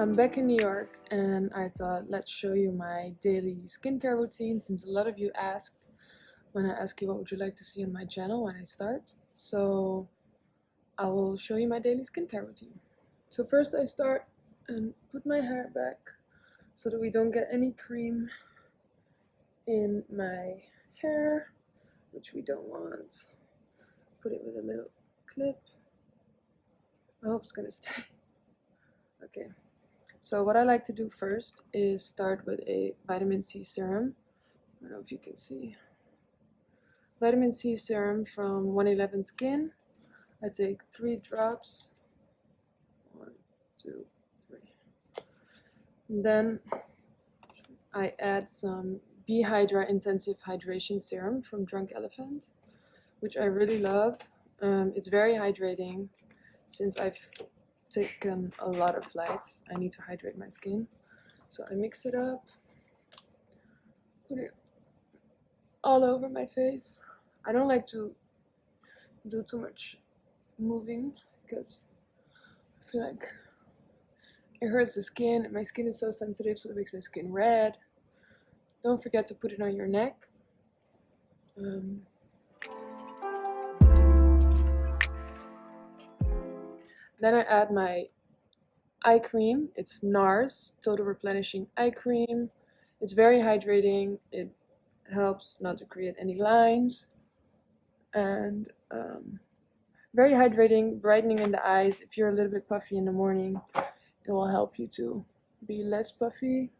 I'm back in New York and I thought let's show you my daily skincare routine since a lot of you asked when I asked you what would you like to see on my channel when I start. So I will show you my daily skincare routine. So first I start and put my hair back so that we don't get any cream in my hair, which we don't want. Put it with a little clip. I hope it's gonna stay. Okay. So what I like to do first is start with a vitamin C serum. I don't know if you can see. Vitamin C serum from 111 Skin. I take 3 drops. 1, 2, 3. And then I add some B-Hydra Intensive Hydration Serum from Drunk Elephant, which I really love. It's very hydrating. Since I've taken a lot of flights, I need to hydrate my skin. So I mix it up, put it all over my face. I don't like to do too much moving because I feel like it hurts the skin. My skin is so sensitive, so it makes my skin red. Don't forget to put it on your neck. Then I add my eye cream. It's NARS Total Replenishing Eye Cream. It's very hydrating. It helps not to create any lines. And very hydrating, brightening in the eyes. If you're a little bit puffy in the morning, it will help you to be less puffy.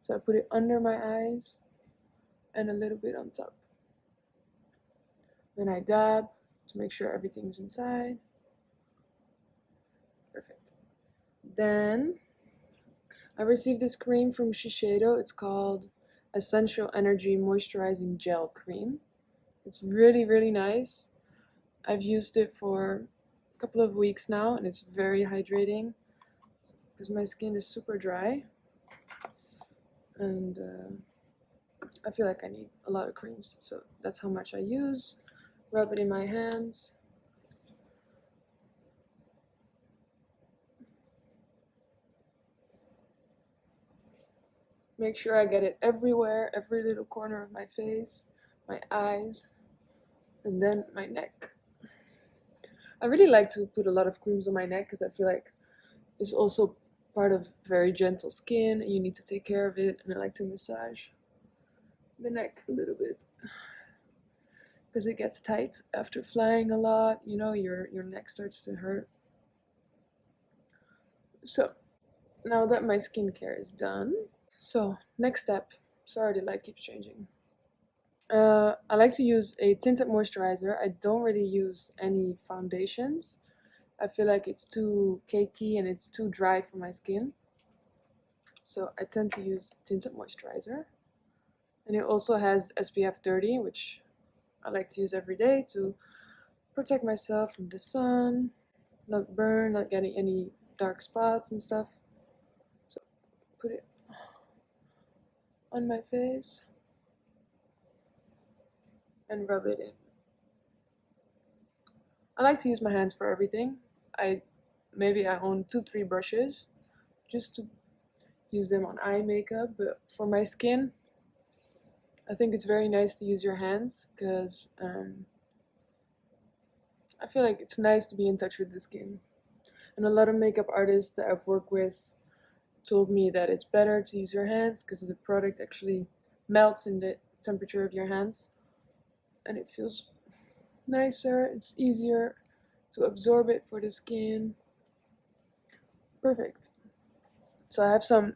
So I put it under my eyes and a little bit on top. Then I dab to make sure everything's inside. Perfect. Then I received this cream from Shiseido. It's called Essential Energy Moisturizing Gel Cream. It's really, really nice. I've used it for a couple of weeks now and it's very hydrating because my skin is super dry and I feel like I need a lot of creams, so that's how much I use. Rub it in my hands. Make sure I get it everywhere, every little corner of my face, my eyes, and then my neck. I really like to put a lot of creams on my neck because I feel like it's also part of very gentle skin and you need to take care of it, and I like to massage the neck a little bit because it gets tight after flying a lot, you know, your neck starts to hurt. So now that my skincare is done, so next step, sorry the light keeps changing. I like to use a tinted moisturizer. I don't really use any foundations. I feel like it's too cakey and it's too dry for my skin. So I tend to use tinted moisturizer. And it also has SPF 30, which I like to use every day to protect myself from the sun, not burn, not getting any dark spots and stuff. So put it on my face and rub it in. I like to use my hands for everything. Maybe I own 2-3 brushes just to use them on eye makeup, but for my skin I think it's very nice to use your hands because I feel like it's nice to be in touch with the skin. And a lot of makeup artists that I've worked with told me that it's better to use your hands because the product actually melts in the temperature of your hands and it feels nicer, it's easier to absorb it for the skin. Perfect. So I have some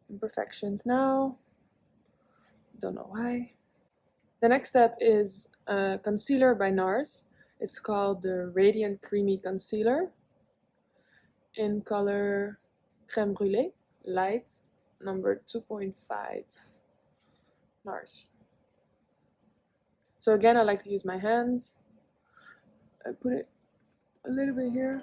imperfections now. Don't know why. The next step is concealer by NARS. It's called the Radiant Creamy Concealer in color Creme Brûlée, light, number 2.5 NARS. So again, I like to use my hands. I put it a little bit here.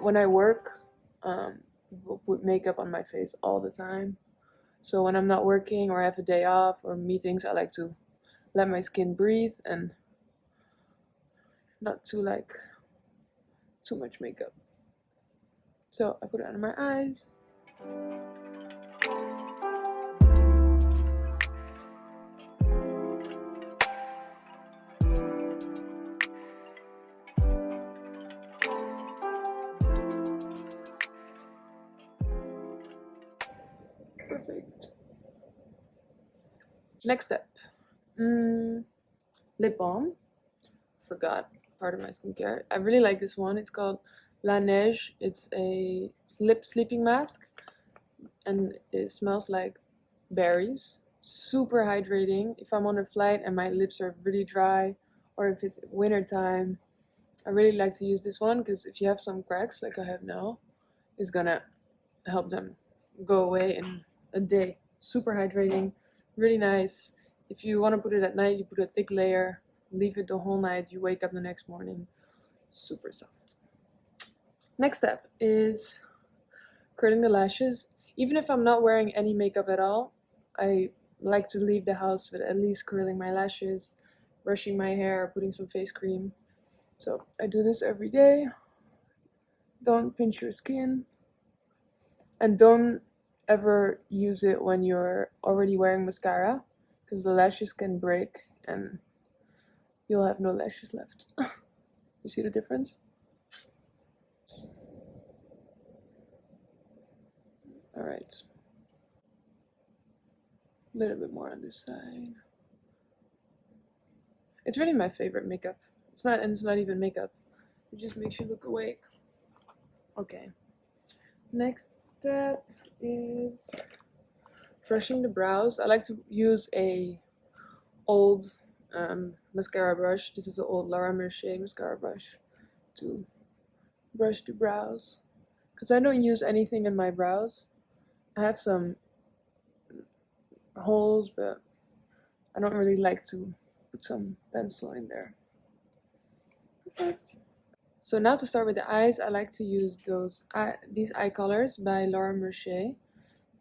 When I work, people put makeup on my face all the time. So when I'm not working or have a day off or meetings, I like to let my skin breathe and not too much makeup. So I put it under my eyes. Perfect. Next step. Lip balm. Forgot part of my skincare. I really like this one. It's called LANEIGE. It's a lip sleeping mask and it smells like berries. Super hydrating. If I'm on a flight and my lips are really dry, or if it's winter time, I really like to use this one because if you have some cracks like I have now, it's gonna help them go away in a day. Super hydrating, really nice. If you want to put it at night, you put a thick layer, leave it the whole night, you wake up the next morning, super soft. Next step is curling the lashes. Even if I'm not wearing any makeup at all, I like to leave the house with at least curling my lashes, brushing my hair, putting some face cream. So I do this every day. Don't pinch your skin. And don't ever use it when you're already wearing mascara, because the lashes can break and you'll have no lashes left. You see the difference? Alright. A little bit more on this side. It's really my favorite makeup. It's not even makeup. It just makes you look awake. Okay. Next step is brushing the brows. I like to use a old mascara brush. This is an old Laura Mercier mascara brush to brush the brows. Because I don't use anything in my brows. I have some holes, but I don't really like to put some pencil in there. Perfect. So now to start with the eyes, I like to use these eye colors by Laura Mercier.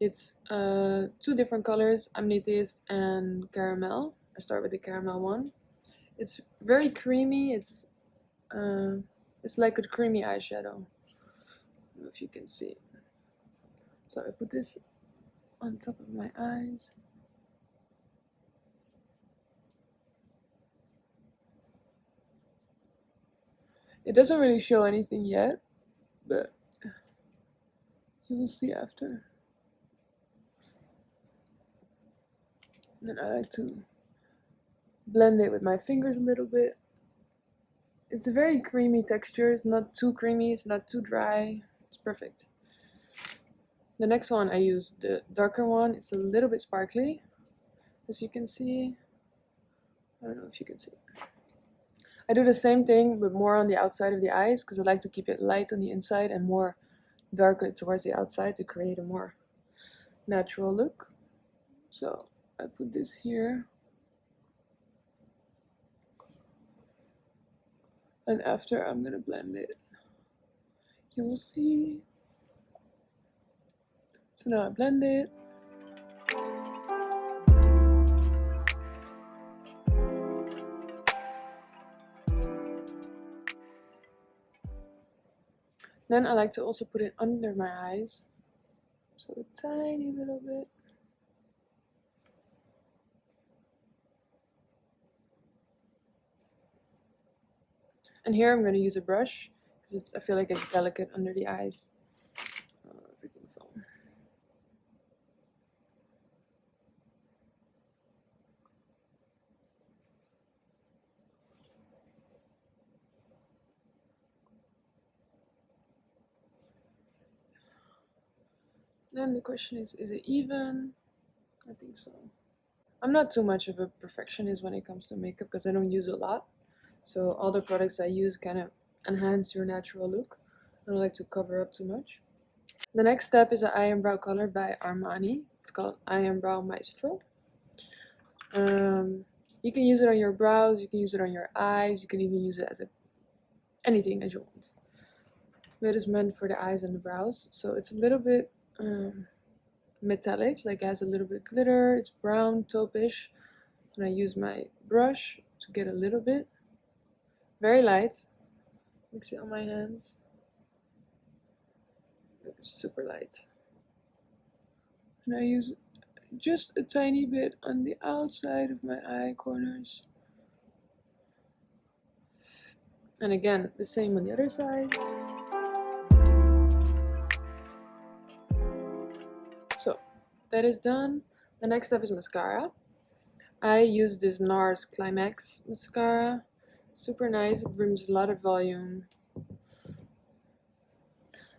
It's two different colors, Amethyst and Caramel. I start with the Caramel one. It's very creamy. It's like a creamy eyeshadow. I don't know if you can see. So I put this on top of my eyes. It doesn't really show anything yet, but you will see after. And then I like to blend it with my fingers a little bit. It's a very creamy texture. It's not too creamy, it's not too dry. It's perfect. The next one, I use the darker one. It's a little bit sparkly, as you can see. I don't know if you can see. I do the same thing, but more on the outside of the eyes, because I like to keep it light on the inside and more darker towards the outside to create a more natural look. So I put this here. And after, I'm gonna blend it. You will see. So now I blend it. Then I like to also put it under my eyes. So a tiny little bit. And here I'm going to use a brush because I feel like it's delicate under the eyes. Freaking phone. Then the question is it even? I think so. I'm not too much of a perfectionist when it comes to makeup because I don't use a lot. So all the products I use kind of enhance your natural look. I don't like to cover up too much. The next step is an eye and brow color by Armani. It's called Eye and Brow Maestro. You can use it on your brows, you can use it on your eyes, you can even use it as anything as you want. But it is meant for the eyes and the brows, so it's a little bit metallic, like it has a little bit of glitter. It's brown, taupe-ish. And I use my brush to get a little bit. Very light. Mix it on my hands. Super light. And I use just a tiny bit on the outside of my eye corners. And again, the same on the other side. So that is done. The next step is mascara. I use this NARS Climax mascara. Super nice, it brings a lot of volume.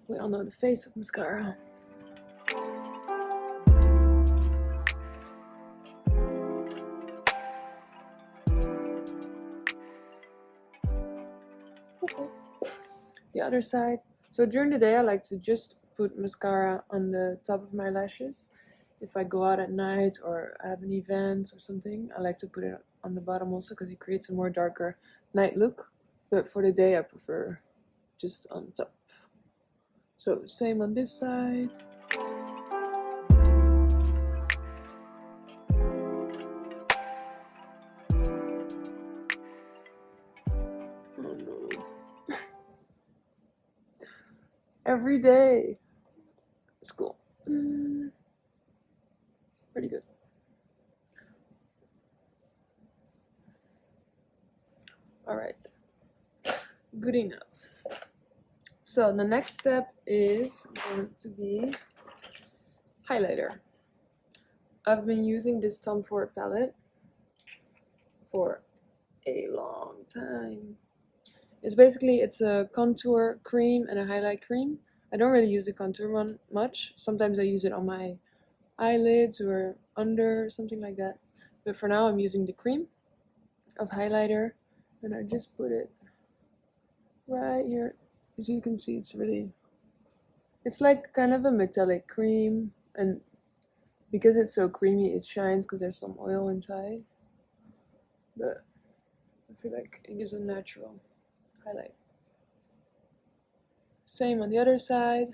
We all know the face of mascara. Okay. The other side. So during the day I like to just put mascara on the top of my lashes. If I go out at night or I have an event or something, I like to put it on the bottom also because it creates a more darker night look. But for the day I prefer just on top. So same on this side. Oh no. Every day. It's cool. Pretty good. Alright. Good enough. So the next step is going to be highlighter. I've been using this Tom Ford palette for a long time. It's a contour cream and a highlight cream. I don't really use the contour one much. Sometimes I use it on my eyelids or under, something like that. But for now I'm using the cream of highlighter and I just put it right here. As you can see, it's like kind of a metallic cream, and because it's so creamy it shines because there's some oil inside, but I feel like it gives a natural highlight. Same on the other side.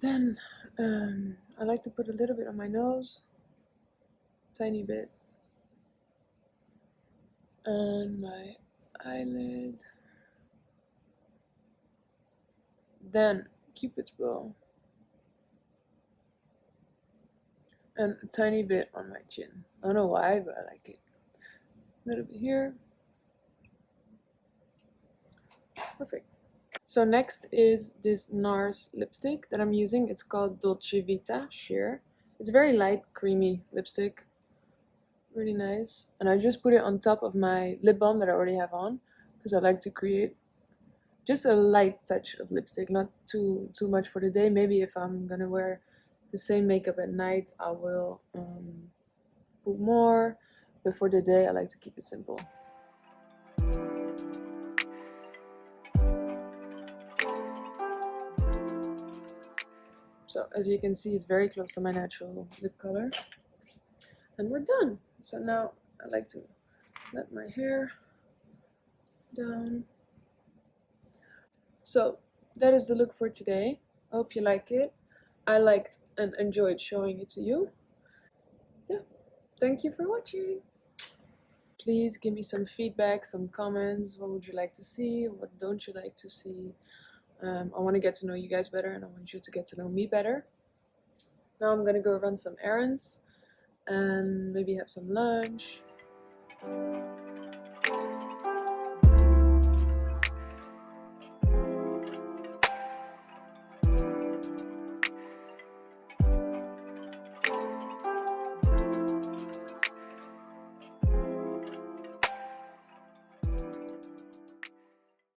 Then I like to put a little bit on my nose, tiny bit, and my eyelid. Then Cupid's bow, and a tiny bit on my chin. I don't know why, but I like it. A little bit here. Perfect. So next is this NARS lipstick that I'm using. It's called Dolce Vita Sheer. It's very light, creamy lipstick. Really nice. And I just put it on top of my lip balm that I already have on because I like to create just a light touch of lipstick, not too much for the day. Maybe if I'm gonna wear the same makeup at night, I will put more. But for the day, I like to keep it simple. So as you can see, it's very close to my natural lip color. And we're done. So now I like to let my hair down. So that is the look for today. I hope you like it. I liked and enjoyed showing it to you. Yeah, thank you for watching. Please give me some feedback, some comments. What would you like to see? What don't you like to see? I want to get to know you guys better, and I want you to get to know me better. Now I'm gonna go run some errands and maybe have some lunch.